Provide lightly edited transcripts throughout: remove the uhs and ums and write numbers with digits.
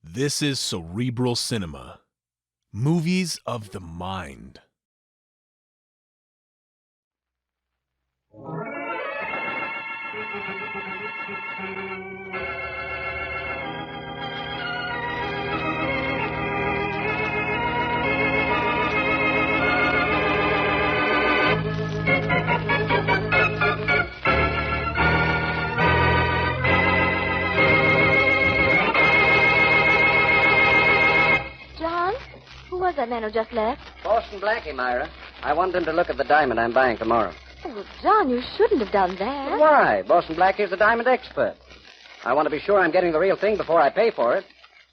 This is Cerebral Cinema. Movies of the mind. Who was that man who just left? Boston Blackie, Myra. I want him to look at the diamond I'm buying tomorrow. Oh, John, you shouldn't have done that. Why? Boston Blackie is the diamond expert. I want to be sure I'm getting the real thing before I pay for it.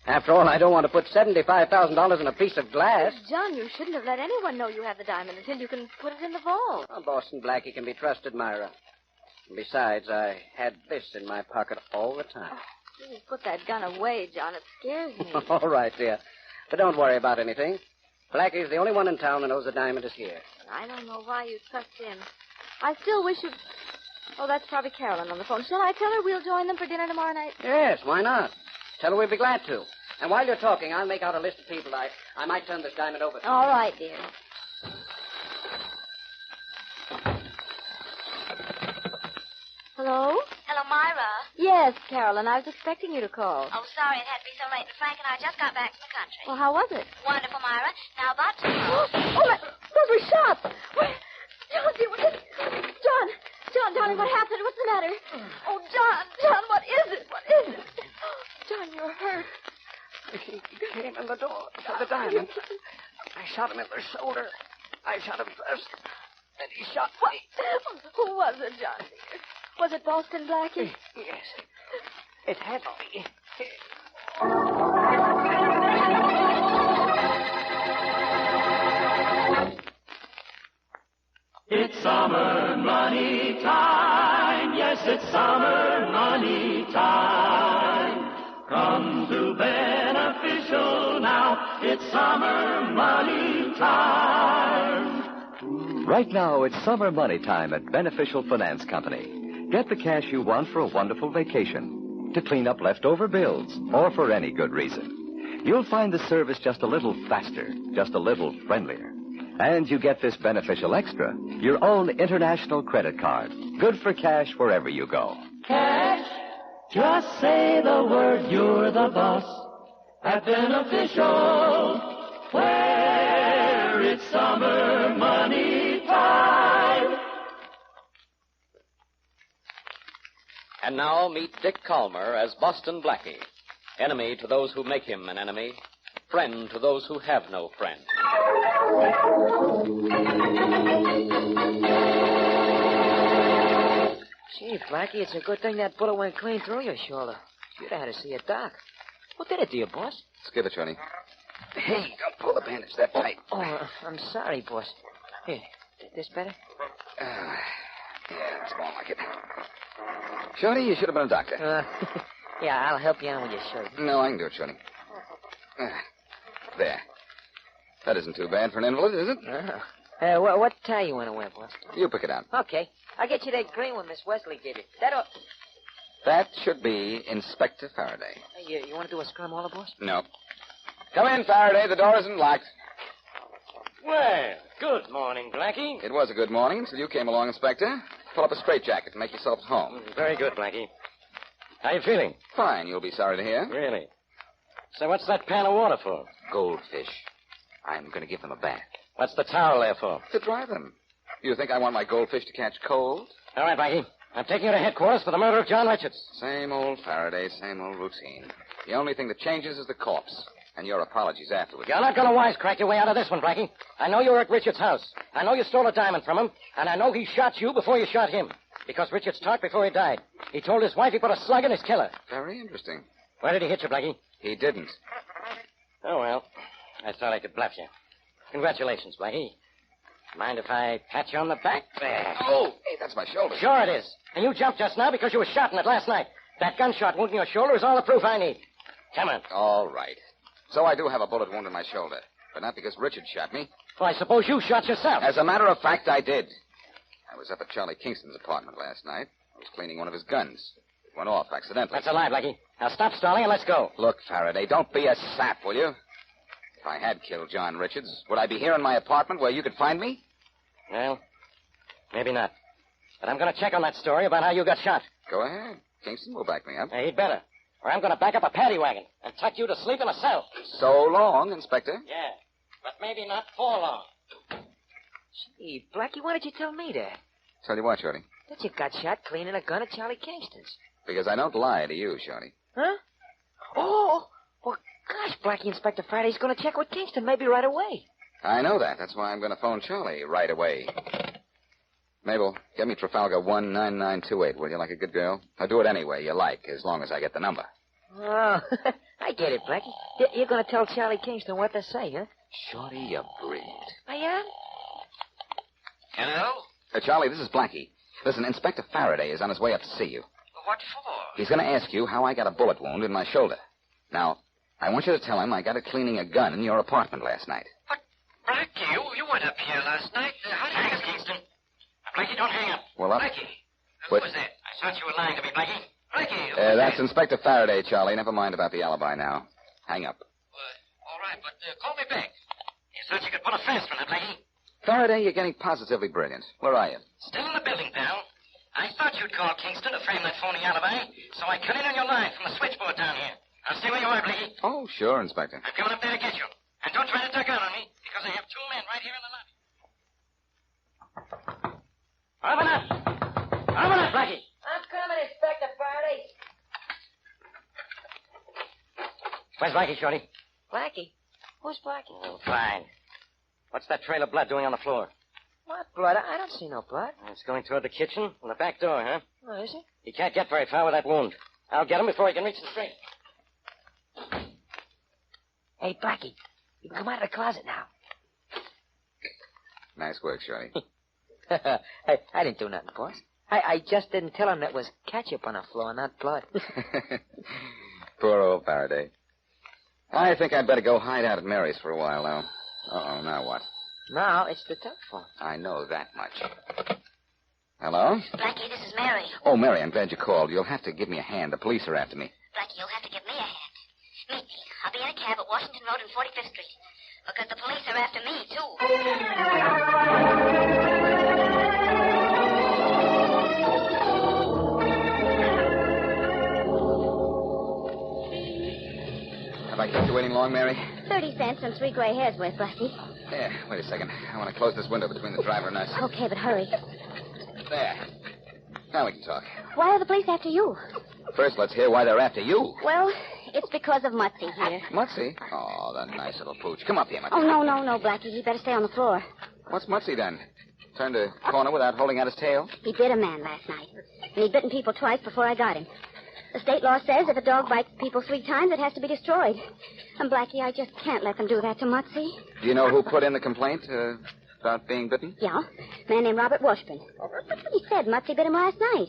After all, I don't want to put $75,000 in a piece of glass. John, you shouldn't have let anyone know you have the diamond until you can put it in the vault. Well, Boston Blackie can be trusted, Myra. And besides, I had this in my pocket all the time. Oh, please put that gun away, John. It scares me. All right, dear. But don't worry about anything. Blackie's the only one in town that knows the diamond is here. I don't know why you trust him. I still wish you'd... Oh, that's probably Carolyn on the phone. Shall I tell her we'll join them for dinner tomorrow night? Yes, why not? Tell her we'd be glad to. And while you're talking, I'll make out a list of people I might turn this diamond over to. All right, dear. Hello? Hello, Myra. Yes, Carolyn. I was expecting you to call. Oh, sorry it had to be so late. Frank and I just got back from the country. Well, how was it? Wonderful, Myra. Now, about Oh, those were shots. Wait. John, dear, what is it? John, darling, what happened? What's the matter? Oh, John, what is it? What is it? John, you're hurt. He came in the door for the diamond. I shot him in the shoulder. I shot him first. Then he shot me. Who was it, John, dear? Was it Boston Blackie? Yes. It had to be. It's summer money time. Yes, it's summer money time. Come to Beneficial now. It's summer money time. Right now, it's summer money time at Beneficial Finance Company. Get the cash you want for a wonderful vacation, to clean up leftover bills, or for any good reason. You'll find the service just a little faster, just a little friendlier. And you get this Beneficial Extra, your own international credit card. Good for cash wherever you go. Cash? Just say the word, you're the boss. At Beneficial, where it's summer money time. And now meet Dick Calmer as Boston Blackie. Enemy to those who make him an enemy. Friend to those who have no friend. Gee, Blackie, it's a good thing that bullet went clean through your shoulder. You'd have had to see a doc. What did it to you, boss? Skip it, Johnny. Hey, don't pull the bandage that tight. Oh, I'm sorry, boss. Here, this better? Yeah, it's more like it. Shorty, you should have been a doctor. Yeah, I'll help you out with your shirt. No, I can do it, Shorty. There. That isn't too bad for an invalid, is it? What tie you want to wear, boss? You pick it out. Okay. I'll get you that green one Miss Wesley gave you. That should be Inspector Faraday. Hey, you want to do a scrum all boss? No. Come in, Faraday. The door isn't locked. Well, good morning, Blackie. It was a good morning until you came along, Inspector. Pull up a straitjacket and make yourself at home. Very good, Blackie. How you feeling? Fine, you'll be sorry to hear. Really? So what's that pan of water for? Goldfish. I'm going to give them a bath. What's the towel there for? To dry them. You think I want my goldfish to catch cold? All right, Blackie. I'm taking you to headquarters for the murder of John Richards. Same old Faraday, same old routine. The only thing that changes is the corpse. And your apologies afterwards. You're not going to wisecrack your way out of this one, Blackie. I know you were at Richards' house. I know you stole a diamond from him. And I know he shot you before you shot him. Because Richards talked before he died. He told his wife he put a slug in his killer. Very interesting. Where did he hit you, Blackie? He didn't. Oh, well. I thought I could bluff you. Congratulations, Blackie. Mind if I pat you on the back? There. Oh, hey, that's my shoulder. Sure it is. And you jumped just now because you were shot in it last night. That gunshot wound in your shoulder is all the proof I need. Come on. All right. So I do have a bullet wound in my shoulder. But not because Richard shot me. Well, I suppose you shot yourself. As a matter of fact, I did. I was up at Charlie Kingston's apartment last night. I was cleaning one of his guns. Went off accidentally. That's a lie, Blackie. Now stop stalling and let's go. Look, Faraday, don't be a sap, will you? If I had killed John Richards, would I be here in my apartment where you could find me? Well, maybe not. But I'm going to check on that story about how you got shot. Go ahead. Kingston will back me up. Hey, he'd better. Or I'm going to back up a paddy wagon and tuck you to sleep in a cell. So long, Inspector. Yeah, but maybe not for long. Gee, Blackie, why did you tell me that? Tell you what, Shorty. That you got shot cleaning a gun at Charlie Kingston's. Because I don't lie to you, Shorty. Huh? Oh, well, gosh, Blackie, Inspector Faraday's going to check with Kingston maybe right away. I know that. That's why I'm going to phone Charlie right away. Mabel, get me Trafalgar 19928, will you, like a good girl? I'll do it any way you like, as long as I get the number. Oh, I get it, Blackie. You're going to tell Charlie Kingston what to say, huh? Shorty, you're brilliant. I am? Hello? Charlie, this is Blackie. Listen, Inspector Faraday is on his way up to see you. What for? He's going to ask you how I got a bullet wound in my shoulder. Now, I want you to tell him I got it cleaning a gun in your apartment last night. But, Blackie, you weren't up here last night. How do you... Kingston. Blackie, don't hang up. Well, Blackie. Who was that? I thought you were lying to me, Blackie. Blackie, who was That's that? Inspector Faraday, Charlie. Never mind about the alibi now. Hang up. All right, but call me back. You thought you could pull a fast one, Blackie. Faraday, you're getting positively brilliant. Where are you? Still in the building, pal. I thought you'd call Kingston to frame that phony alibi, so I cut in on your line from the switchboard down here. Now stay where you are, Blackie. Oh, sure, Inspector. I'm coming up there to get you. And don't try to duck out on me, because I have two men right here in the lobby. Open up! Open up, Blackie! I'm coming, Inspector Faraday. Where's Blackie, Shorty? Blackie? Who's Blackie? Oh, fine. What's that trail of blood doing on the floor? What blood? I don't see no blood. It's going toward the kitchen and the back door, huh? Oh, is it? He can't get very far with that wound. I'll get him before he can reach the street. Hey, Blackie, you can come out of the closet now. Nice work, Shorty. Hey, I didn't do nothing, boss. I just didn't tell him that was ketchup on the floor, not blood. Poor old Faraday. I think I'd better go hide out at Mary's for a while now. Uh-oh, now what? Now it's the telephone. I know that much. Hello? Blackie, this is Mary. Oh, Mary, I'm glad you called. You'll have to give me a hand. The police are after me. Blackie, you'll have to give me a hand. Meet me. I'll be in a cab at Washington Road and 45th Street. Because the police are after me, Have I kept you waiting long, Mary? 30 cents and 3 gray hairs worth, Blackie. Yeah, wait a second. I want to close this window between the driver and us. Okay, but hurry. There. Now we can talk. Why are the police after you? First, let's hear why they're after you. Well, it's because of Mutzy here. Mutzy? Oh, the nice little pooch. Come up here, Mutzy. Oh, no, Blackie. He better stay on the floor. What's Mutzy done? Turned a corner without holding out his tail? He bit a man last night. And he'd bitten people twice before I got him. The state law says if a dog bites people 3 times, it has to be destroyed. And, Blackie, I just can't let them do that to Mutzy. Do you know who put in the complaint about being bitten? Yeah, a man named Robert Washburn. That's what he said. Mutzy bit him last night.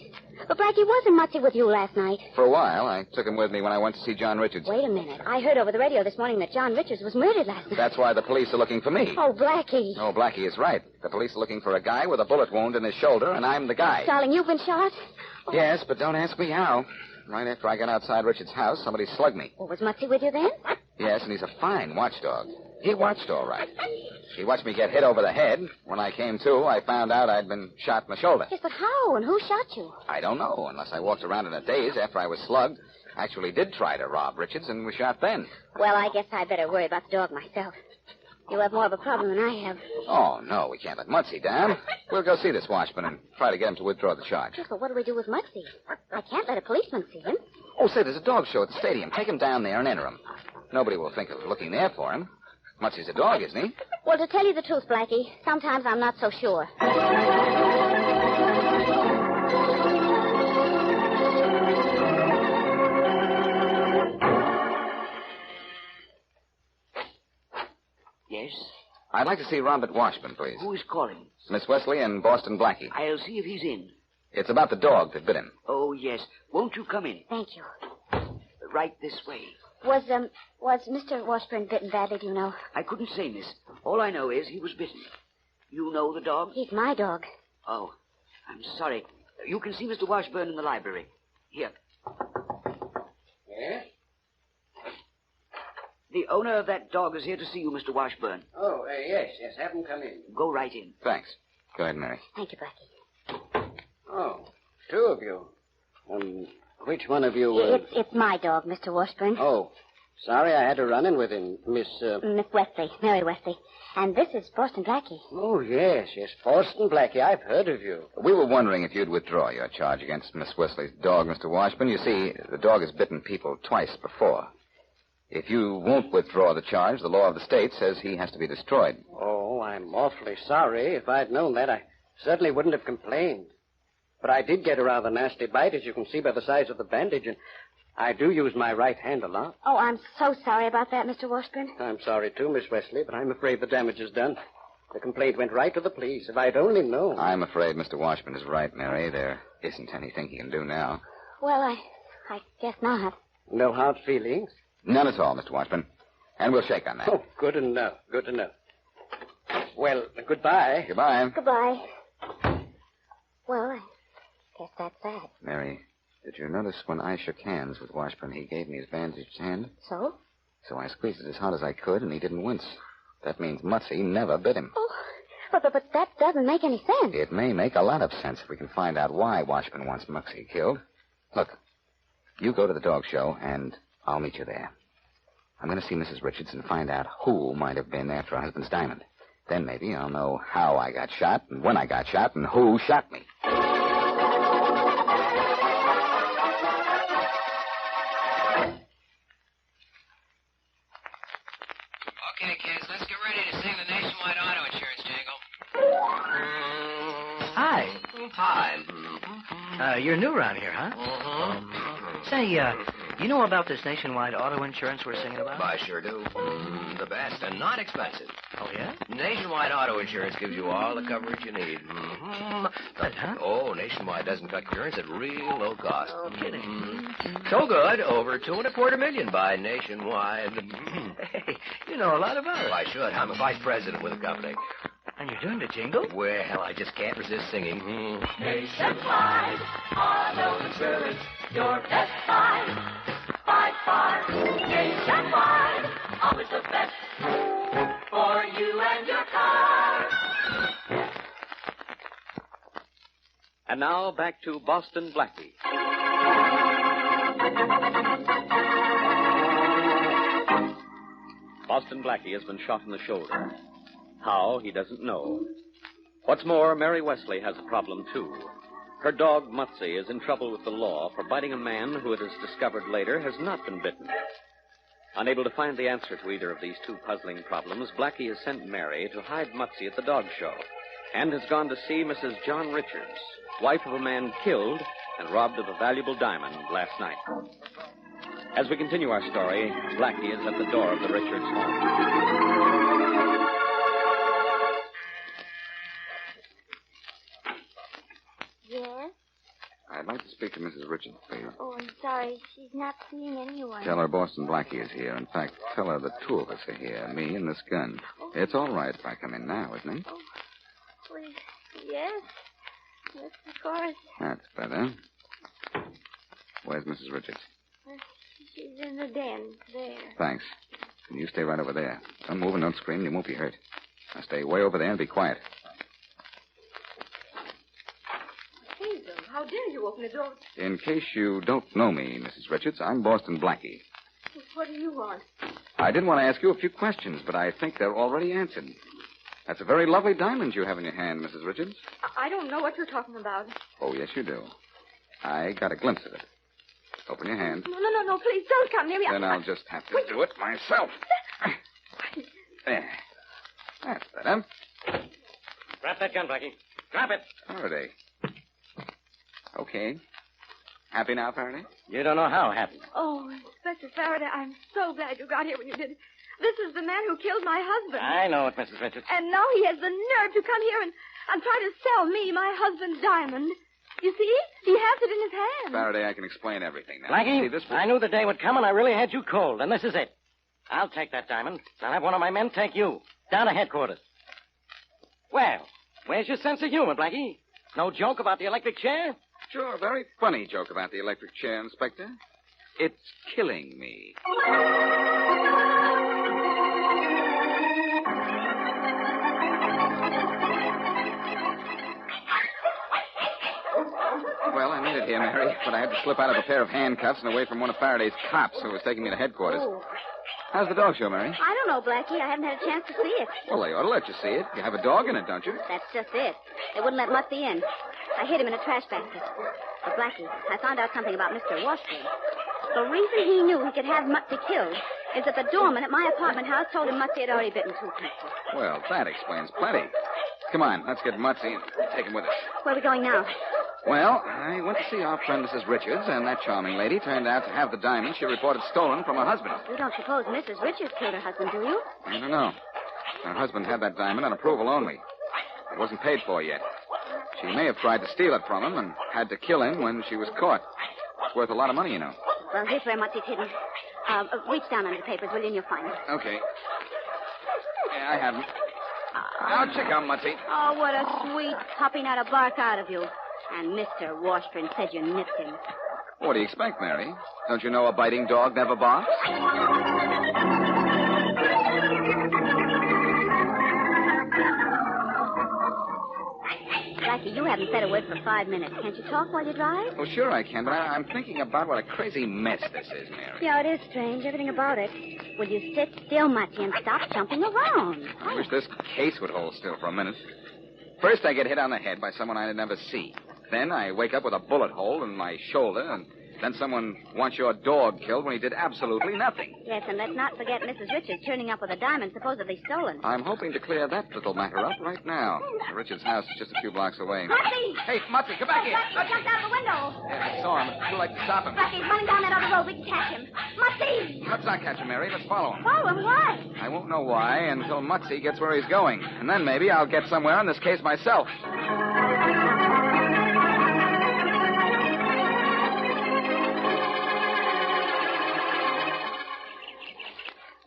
But, Blackie, wasn't Mutzy with you last night? For a while. I took him with me when I went to see John Richards. Wait a minute. I heard over the radio this morning that John Richards was murdered last night. That's why the police are looking for me. Oh, Blackie. Oh, Blackie is right. The police are looking for a guy with a bullet wound in his shoulder, and I'm the guy. Darling, you've been shot? Oh. Yes, but don't ask me how. Right after I got outside Richard's house, somebody slugged me. Well, was Mutzy with you then? Yes, and he's a fine watchdog. He watched all right. He watched me get hit over the head. When I came to, I found out I'd been shot in the shoulder. Yes, but how? And who shot you? I don't know, unless I walked around in a daze after I was slugged. Actually did try to rob Richards and was shot then. Well, I guess I'd better worry about the dog myself. You'll have more of a problem than I have. Oh, no, we can't let Mutzy down. We'll go see this Washburn and try to get him to withdraw the charge. Yes, but what do we do with Mutzy? I can't let a policeman see him. Oh, say, there's a dog show at the stadium. Take him down there and enter him. Nobody will think of looking there for him. Mutzy's a dog, isn't he? Well, to tell you the truth, Blackie, sometimes I'm not so sure. Yes? I'd like to see Robert Washburn, please. Who is calling? Miss Wesley and Boston Blackie. I'll see if he's in. It's about the dog that bit him. Oh, yes. Won't you come in? Thank you. Right this way. Was Mr. Washburn bitten badly, do you know? I couldn't say, miss. All I know is he was bitten. You know the dog? He's my dog. Oh, I'm sorry. You can see Mr. Washburn in the library. Here, Yes? The owner of that dog is here to see you, Mr. Washburn. Oh, yes. Have him come in. Go right in. Thanks. Go ahead, Mary. Thank you, Blackie. Oh, two of you. Which one of you... It's my dog, Mr. Washburn. Oh, sorry I had to run in with him, Miss... Miss Wesley, Mary Wesley. And this is Boston Blackie. Oh, yes. Boston Blackie. I've heard of you. We were wondering if you'd withdraw your charge against Miss Wesley's dog, Mr. Washburn. You see, the dog has bitten people twice before. If you won't withdraw the charge, the law of the state says he has to be destroyed. Oh, I'm awfully sorry. If I'd known that, I certainly wouldn't have complained. But I did get a rather nasty bite, as you can see by the size of the bandage, and I do use my right hand a lot. Oh, I'm so sorry about that, Mr. Washburn. I'm sorry, too, Miss Wesley, but I'm afraid the damage is done. The complaint went right to the police. If I'd only known. I'm afraid Mr. Washburn is right, Mary. There isn't anything he can do now. Well, I guess not. No hard feelings? None at all, Mr. Washburn. And we'll shake on that. Oh, good enough. Well, goodbye. Goodbye. Goodbye. Well, I guess that's that. Mary, did you notice when I shook hands with Washburn, he gave me his bandaged hand? So? So I squeezed it as hard as I could, and he didn't wince. That means Mutsy never bit him. Oh, but that doesn't make any sense. It may make a lot of sense if we can find out why Washburn wants Mutsy killed. Look, you go to the dog show, and I'll meet you there. I'm going to see Mrs. Richards and find out who might have been after her husband's diamond. Then maybe I'll know how I got shot, and when I got shot, and who shot me. Okay, kids, let's get ready to sing the Nationwide Auto Insurance jingle. Hi. Hi. You're new around here, huh? Say, you know about this nationwide auto insurance we're singing about? I sure do. The best and not expensive. Oh, yeah? Nationwide Auto Insurance gives you all the coverage you need. But, huh? Oh, Nationwide doesn't cut insurance at real low cost. No kidding. So good, over $2.25 million by Nationwide. Hey, you know a lot about it. I should. I'm a vice president with the company. And you're doing the jingle? Well, I just can't resist singing. Nationwide Auto Insurance, your best buy. By far, Nationwide, always the best for you and your car. And now back to Boston Blackie. Boston Blackie has been shot in the shoulder. How, he doesn't know. What's more, Mary Wesley has a problem, too. Her dog, Mutsy, is in trouble with the law for biting a man who, it is discovered later, has not been bitten. Unable to find the answer to either of these two puzzling problems, Blackie has sent Mary to hide Mutsy at the dog show and has gone to see Mrs. John Richards, wife of a man killed and robbed of a valuable diamond last night. As we continue our story, Blackie is at the door of the Richards home. Yes? I'd like to speak to Mrs. Richards, please. Oh, I'm sorry. She's not seeing anyone. Tell her Boston Blackie is here. In fact, tell her the two of us are here, me and this gun. Oh. It's all right if I come in now, isn't it? Oh, please. Yes. Yes, of course. That's better. Where's Mrs. Richards? She's in the den, there. Thanks. And you stay right over there. Don't move and don't scream. You won't be hurt. Now stay way over there and be quiet. Hazel, how dare you open the door? In case you don't know me, Mrs. Richards, I'm Boston Blackie. What do you want? I did want to ask you a few questions, but I think they're already answered. That's a very lovely diamond you have in your hand, Mrs. Richards. I don't know what you're talking about. Oh, yes, you do. I got a glimpse of it. Open your hand. No, please don't come near me. Then I'll just have to do it myself. There. That's better. Drop that gun, Blackie. Drop it. Faraday. Okay. Happy now, Faraday? You don't know how happy. Oh, Inspector Faraday, I'm so glad you got here when you did. This is the man who killed my husband. I know it, Mrs. Richards. And now he has the nerve to come here and try to sell me my husband's diamond. You see? He has it in his hand. Faraday, I can explain everything now. Blackie, See, this was... I knew the day would come, and I really had you cold, and this is it. I'll take that diamond. I'll have one of my men take you down to headquarters. Well, where's your sense of humor, Blackie? No joke about the electric chair? Sure, very funny joke about the electric chair, Inspector. It's killing me. Well, I made it here, Mary, but I had to slip out of a pair of handcuffs and away from one of Faraday's cops who was taking me to headquarters. Oh. How's the dog show, Mary? I don't know, Blackie. I haven't had a chance to see it. Well, they ought to let you see it. You have a dog in it, don't you? That's just it. They wouldn't let Mutzy in. I hid him in a trash basket. But, Blackie, I found out something about Mr. Washburn. The reason he knew he could have Mutzy killed is that the doorman at my apartment house told him Mutzy had already bitten 2 people. Well, that explains plenty. Come on, let's get Mutzy and take him with us. Where are we going now? Well, I went to see our friend Mrs. Richards, and that charming lady turned out to have the diamond she reported stolen from her husband. You don't suppose Mrs. Richards killed her husband, do you? I don't know. Her husband had that diamond on approval only. It wasn't paid for yet. She may have tried to steal it from him and had to kill him when she was caught. It's worth a lot of money, you know. Well, here's where Mutzy's hidden. Reach down under the papers, will you, and you'll find it. Okay. Yeah, I have him. Now check out Mutzy. Oh, what a sweet puppy, not a bark out of you. And Mr. Washburn said you nipped him. What do you expect, Mary? Don't you know a biting dog never barks? Blackie, you haven't said a word for 5 minutes. Can't you talk while you drive? Well, sure I can, but I'm thinking about what a crazy mess this is, Mary. Yeah, it is strange, everything about it. Will you sit still, Mutzy, and stop jumping around? I wish this case would hold still for a minute. First, I get hit on the head by someone I'd never see. Then I wake up with a bullet hole in my shoulder, and then someone wants your dog killed when he did absolutely nothing. Yes, and let's not forget Mrs. Richards turning up with a diamond supposedly stolen. I'm hoping to clear that little matter up right now. Richard's house is just a few blocks away. Mutzy! Hey, Mutzy, come back here. Blackie jumped out of the window. Yeah, I saw him. It's too late to stop him. Blackie's running down that other road. We can catch him. Mutzy! Let's not catch him, Mary. Let's follow him. Follow him? Why? I won't know why until Mutzy gets where he's going. And then maybe I'll get somewhere on this case myself.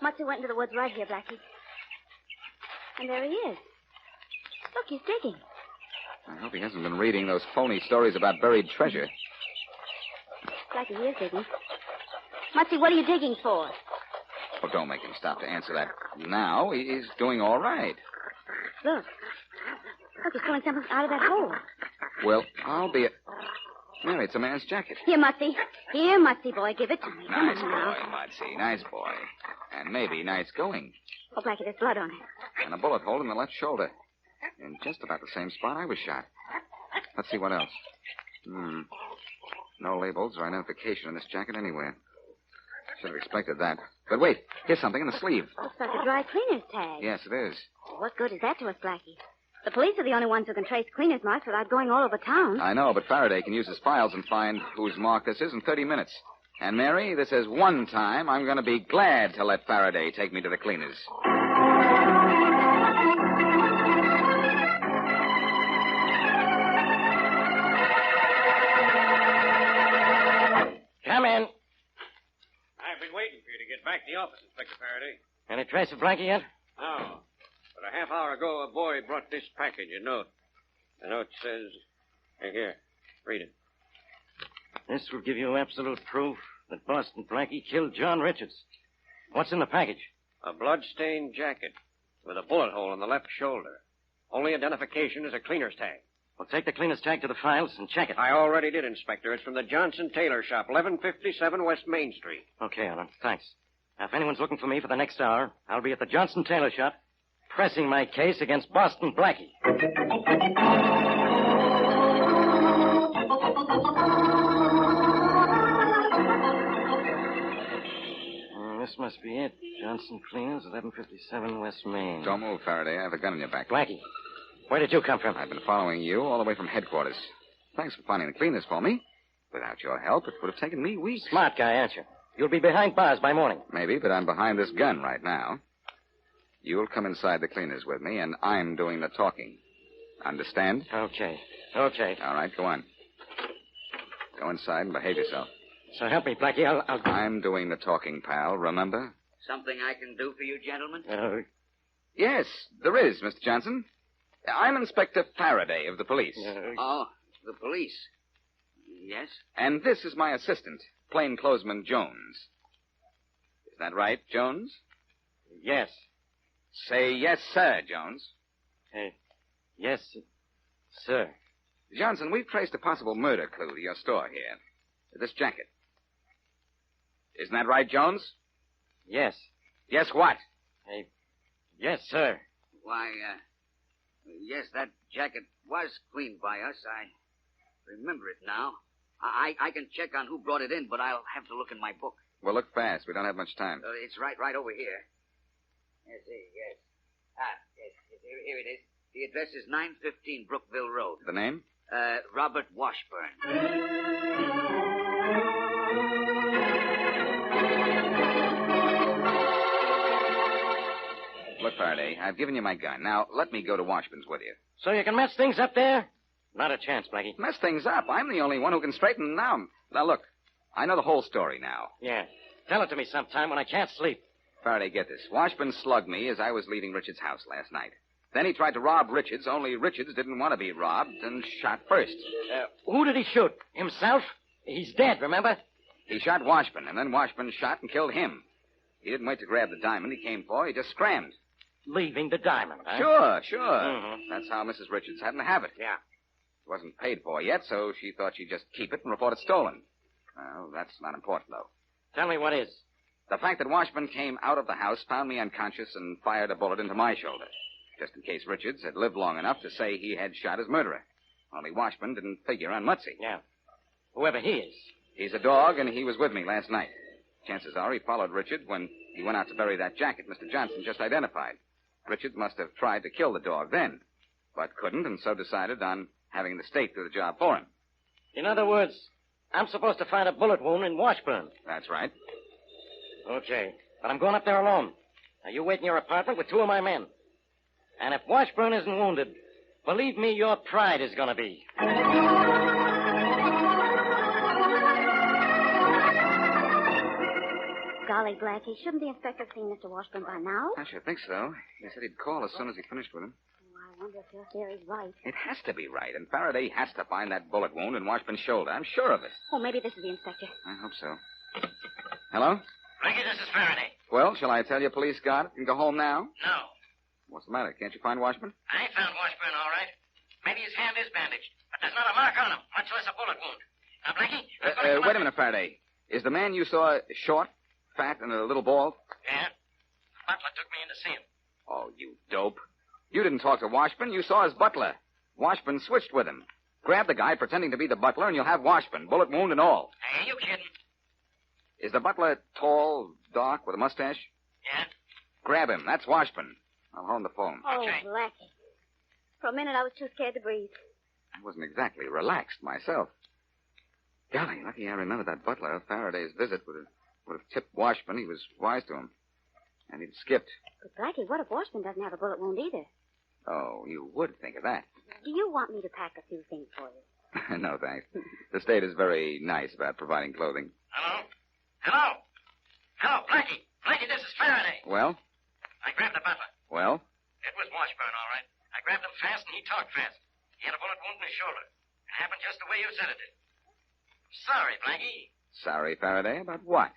Mutzy went into the woods right here, Blackie. And there he is. Look, he's digging. I hope he hasn't been reading those phony stories about buried treasure. Blackie, he is digging. Mutzy, what are you digging for? Oh, don't make him stop to answer that now. He's doing all right. Look. Look, he's pulling something out of that hole. Well, I'll be... Mary, it's a man's jacket. Here, Mutzy. Here, Mutzy, boy. Give it to me. Nice Come boy, on now. Mutzy. Nice boy. And maybe nice going. Oh, Blackie, there's blood on it. And a bullet hole in the left shoulder. In just about the same spot I was shot. Let's see what else. No labels or identification in this jacket anywhere. Should have expected that. But wait, here's something in the sleeve. Looks like a dry cleaner's tag. Yes, it is. What good is that to us, Blackie? The police are the only ones who can trace cleaner's marks without going all over town. I know, but Faraday can use his files and find whose mark this is in 30 minutes. And, Mary, this is one time I'm going to be glad to let Faraday take me to the cleaners. Come in. I've been waiting for you to get back to the office, Inspector Faraday. Any trace of Blackie yet? No. But a half hour ago, a boy brought this package, a note. The note says... Here, read it. This will give you absolute proof that Boston Blackie killed John Richards. What's in the package? A blood-stained jacket with a bullet hole in the left shoulder. Only identification is a cleaner's tag. Well, take the cleaner's tag to the files and check it. I already did, Inspector. It's from the Johnson Tailor Shop, 1157 West Main Street. Okay, Alan. Thanks. Now, if anyone's looking for me for the next hour, I'll be at the Johnson Tailor Shop pressing my case against Boston Blackie. This must be it. Johnson Cleaners, 1157 West Main. Don't move, Faraday. I have a gun in your back. Blackie, where did you come from? I've been following you all the way from headquarters. Thanks for finding the cleaners for me. Without your help, it would have taken me weeks. Smart guy, aren't you? You'll be behind bars by morning. Maybe, but I'm behind this gun right now. You'll come inside the cleaners with me, and I'm doing the talking. Understand? Okay. All right, go on. Go inside and behave yourself. So help me, Blackie. I'll... I'm doing the talking, pal, remember? Something I can do for you, gentlemen? Yes, there is, Mr. Johnson. I'm Inspector Faraday of the police. Oh, the police. Yes? And this is my assistant, plainclothesman Jones. Is that right, Jones? Yes. Say yes, sir, Jones. Yes, sir. Johnson, we've traced a possible murder clue to your store here. This jacket. Isn't that right, Jones? Yes. Yes, what? Yes, sir. Why, yes, that jacket was cleaned by us. I remember it now. I can check on who brought it in, but I'll have to look in my book. Well, look fast. We don't have much time. It's right over here. Yes, yes. Yes, here it is. The address is 915 Brookville Road. The name? Robert Washburn. Look, Faraday, I've given you my gun. Now, let me go to Washburn's with you. So you can mess things up there? Not a chance, Blackie. Mess things up? I'm the only one who can straighten them out. Now, look, I know the whole story now. Yeah. Tell it to me sometime when I can't sleep. Faraday, get this. Washburn slugged me as I was leaving Richards' house last night. Then he tried to rob Richards, only Richards didn't want to be robbed and shot first. Who did he shoot? Himself? He's dead, remember? He shot Washburn, and then Washburn shot and killed him. He didn't wait to grab the diamond he came for. He just scrammed. Leaving the diamond, huh? Sure. Mm-hmm. That's how Mrs. Richards had to have it. Yeah. It wasn't paid for yet, so she thought she'd just keep it and report it stolen. Well, that's not important, though. Tell me what is. The fact that Washburn came out of the house, found me unconscious, and fired a bullet into my shoulder. Just in case Richards had lived long enough to say he had shot his murderer. Only Washburn didn't figure on Mutsy. Yeah. Whoever he is. He's a dog, and he was with me last night. Chances are he followed Richard when he went out to bury that jacket Mr. Johnson just identified. Richards must have tried to kill the dog then, but couldn't, and so decided on having the state do the job for him. In other words, I'm supposed to find a bullet wound in Washburn. That's right. Okay. But I'm going up there alone. Now, you wait in your apartment with two of my men. And if Washburn isn't wounded, believe me, your pride is going to be. Golly, Blackie, shouldn't the inspector have seen Mr. Washburn by now? I should think so. He said he'd call as soon as he finished with him. Oh, I wonder if your theory's right. It has to be right, and Faraday has to find that bullet wound in Washburn's shoulder. I'm sure of it. Oh, maybe this is the inspector. I hope so. Hello? Blackie, this is Faraday. Well, shall I tell you police got it and go home now? No. What's the matter? Can't you find Washburn? I found Washburn, all right. Maybe his hand is bandaged, but there's not a mark on him, much less a bullet wound. Now, Blackie, I'm going to wait a minute, Faraday. Is the man you saw short, fat, and a little bald? Yeah. The butler took me in to see him. Oh, you dope. You didn't talk to Washburn. You saw his butler. Washburn switched with him. Grab the guy pretending to be the butler, and you'll have Washburn, bullet wound and all. Hey, you kidding? Is the butler tall, dark, with a mustache? Yeah. Grab him. That's Washburn. I'll hold the phone. Oh, Okay. Blackie. For a minute, I was too scared to breathe. I wasn't exactly relaxed myself. Golly, lucky I remembered that butler. Faraday's visit would have tipped Washburn. He was wise to him. And he'd skipped. But, Blackie, what if Washburn doesn't have a bullet wound either? Oh, you would think of that. Do you want me to pack a few things for you? No, thanks. The state is very nice about providing clothing. Hello? Hello? Hello, Blackie. Blackie, this is Faraday. Well? I grabbed the butler. Well? It was Washburn, all right. I grabbed him fast, and he talked fast. He had a bullet wound in his shoulder. It happened just the way you said it did. Sorry, Blackie. Sorry, Faraday. About what?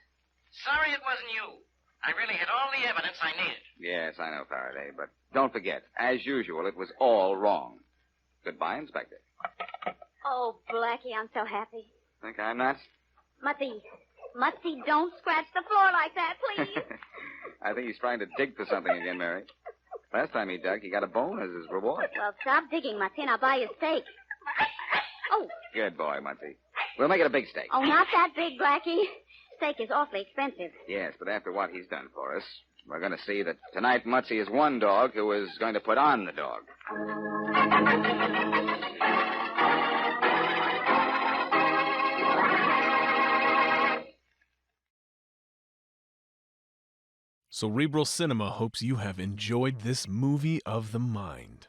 Sorry it wasn't you. I really had all the evidence I needed. Yes, I know, Faraday. But don't forget, as usual, it was all wrong. Goodbye, Inspector. Oh, Blackie, I'm so happy. Think I'm not? Mutsy, don't scratch the floor like that, please. I think he's trying to dig for something again, Mary. Last time he dug, he got a bone as his reward. Well, stop digging, Mutsy, and I'll buy you steak. Oh. Good boy, Muncie. We'll make it a big steak. Oh, not that big, Blackie. Steak is awfully expensive. Yes, but after what he's done for us, we're going to see that tonight Mutsy is one dog who is going to put on the dog. Cerebral Cinema hopes you have enjoyed this movie of the mind.